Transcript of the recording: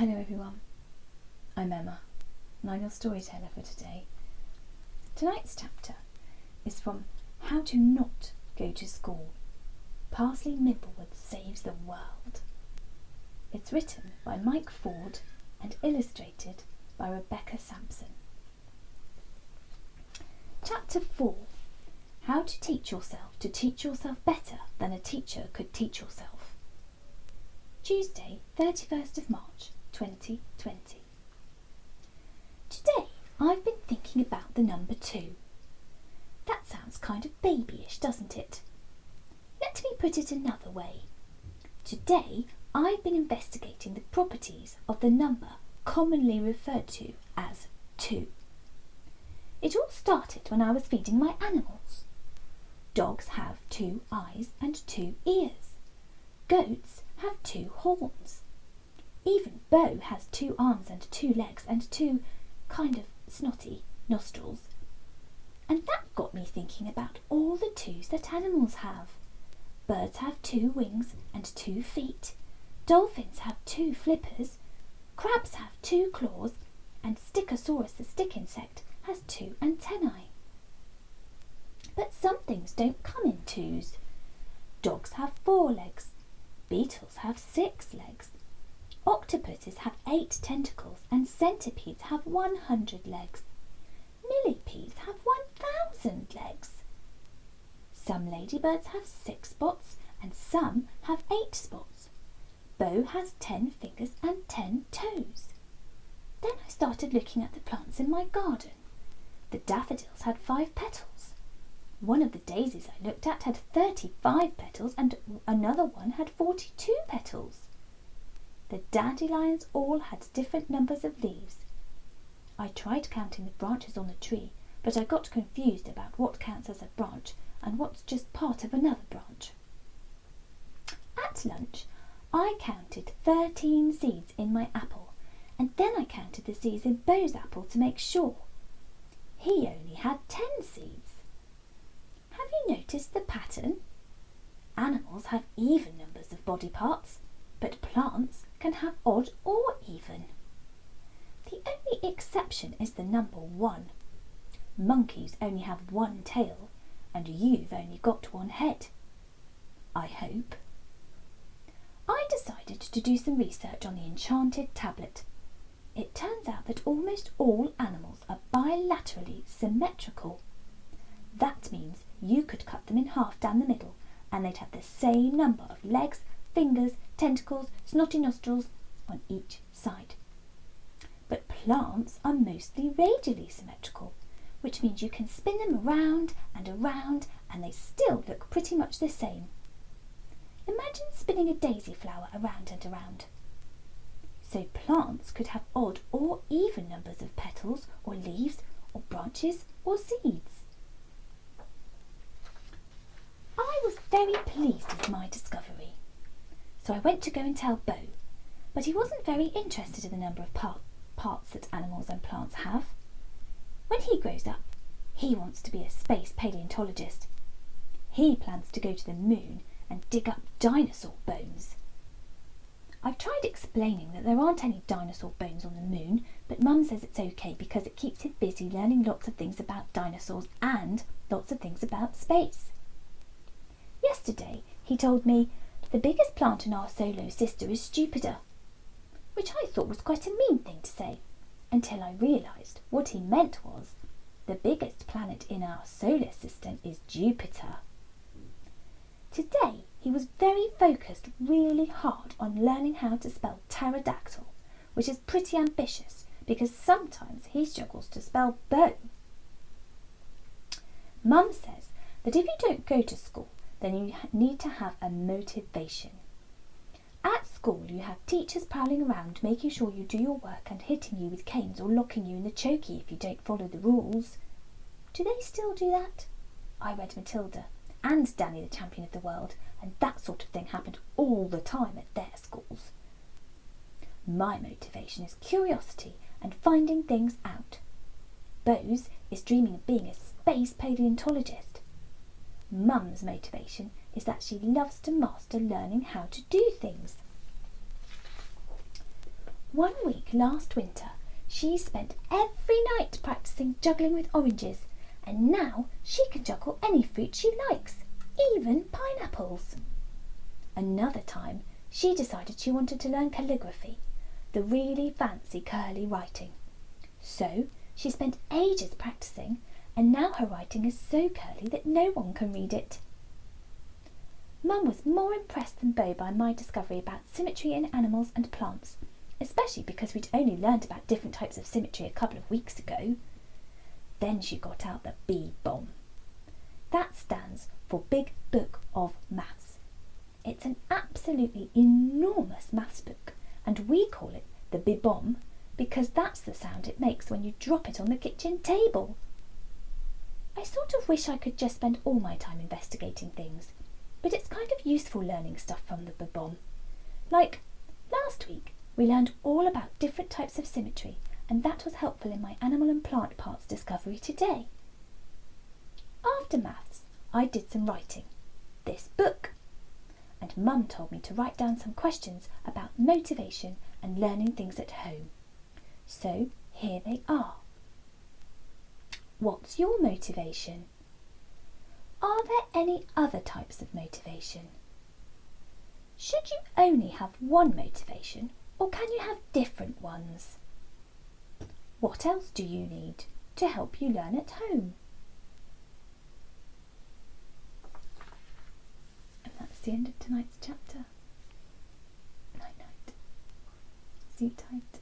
Hello everyone, I'm Emma and I'm your storyteller for today. Tonight's chapter is from How to Not Go to School. Parsley Mimblewood Saves the World. It's written by Mike Forde and illustrated by Rebecca Sampson. Chapter 4. How to teach yourself better than a teacher could teach yourself. Tuesday, 31st of March, 2020. Today I've been thinking about the number 2. That sounds kind of babyish, doesn't it? Let me put it another way. Today I've been investigating the properties of the number commonly referred to as 2. It all started when I was feeding my animals. Dogs have 2 eyes and 2 ears. Goats have 2 horns. Even Bo has 2 arms and 2 legs and 2 kind of snotty nostrils. And that got me thinking about all the 2s that animals have. Birds have 2 wings and 2 feet. Dolphins have 2 flippers. Crabs have 2 claws. And Stichosaurus, the stick insect, has 2 antennae. But some things don't come in 2s. Dogs have 4 legs. Beetles have 6 legs. Octopuses have 8 tentacles and centipedes have 100 legs. Millipedes have 1,000 legs. Some ladybirds have 6 spots and some have 8 spots. Bo has 10 fingers and 10 toes. Then I started looking at the plants in my garden. The daffodils had 5 petals. One of the daisies I looked at had 35 petals and another one had 42 petals. The dandelions all had different numbers of leaves. I tried counting the branches on the tree, but I got confused about what counts as a branch and what's just part of another branch. At lunch, I counted 13 seeds in my apple, and then I counted the seeds in Bo's apple to make sure. He only had 10 seeds. Have you noticed the pattern? Animals have even numbers of body parts, but plants can have odd or even. The only exception is the number 1. Monkeys only have 1 tail, and you've only got 1 head. I hope. I decided to do some research on the enchanted tablet. It turns out that almost all animals are bilaterally symmetrical. That means you could cut them in half down the middle and they'd have the same number of legs, fingers, tentacles, snotty nostrils on each side. But plants are mostly radially symmetrical, which means you can spin them around and around and they still look pretty much the same. Imagine spinning a daisy flower around and around. So plants could have odd or even numbers of petals or leaves or branches or seeds. I was very pleased with my discovery. So I went to go and tell Bo, but he wasn't very interested in the number of parts that animals and plants have. When he grows up, he wants to be a space paleontologist. He plans to go to the moon and dig up dinosaur bones. I've tried explaining that there aren't any dinosaur bones on the moon, but Mum says it's okay because it keeps him busy learning lots of things about dinosaurs and lots of things about space. Yesterday he told me the biggest plant in our solar system is Jupiter, which I thought was quite a mean thing to say, until I realised what he meant was the biggest planet in our solar system is Jupiter. Today he was very focused really hard on learning how to spell pterodactyl, which is pretty ambitious because sometimes he struggles to spell bow. Mum says that if you don't go to school, then you need to have a motivation. At school you have teachers prowling around making sure you do your work and hitting you with canes or locking you in the chokey if you don't follow the rules. Do they still do that? I read Matilda and Danny the Champion of the World, and that sort of thing happened all the time at their schools. My motivation is curiosity and finding things out. Bo's is dreaming of being a space paleontologist. Mum's motivation is that she loves to master learning how to do things. One week last winter, she spent every night practising juggling with oranges, and now she can juggle any fruit she likes, even pineapples. Another time, she decided she wanted to learn calligraphy, the really fancy curly writing. So she spent ages practising, and now her writing is so curly that no one can read it. Mum was more impressed than Bo by my discovery about symmetry in animals and plants, especially because we'd only learned about different types of symmetry a couple of weeks ago. Then she got out the B-bomb. That stands for Big Book of Maths. It's an absolutely enormous maths book, and we call it the B-bomb because that's the sound it makes when you drop it on the kitchen table. I sort of wish I could just spend all my time investigating things, but it's kind of useful learning stuff from the B-bomb. Like last week, we learned all about different types of symmetry, and that was helpful in my animal and plant parts discovery today. After maths, I did some writing. This book. And Mum told me to write down some questions about motivation and learning things at home. So here they are. What's your motivation? Are there any other types of motivation? Should you only have one motivation, or can you have different ones? What else do you need to help you learn at home? And that's the end of tonight's chapter. Night night. Sleep tight.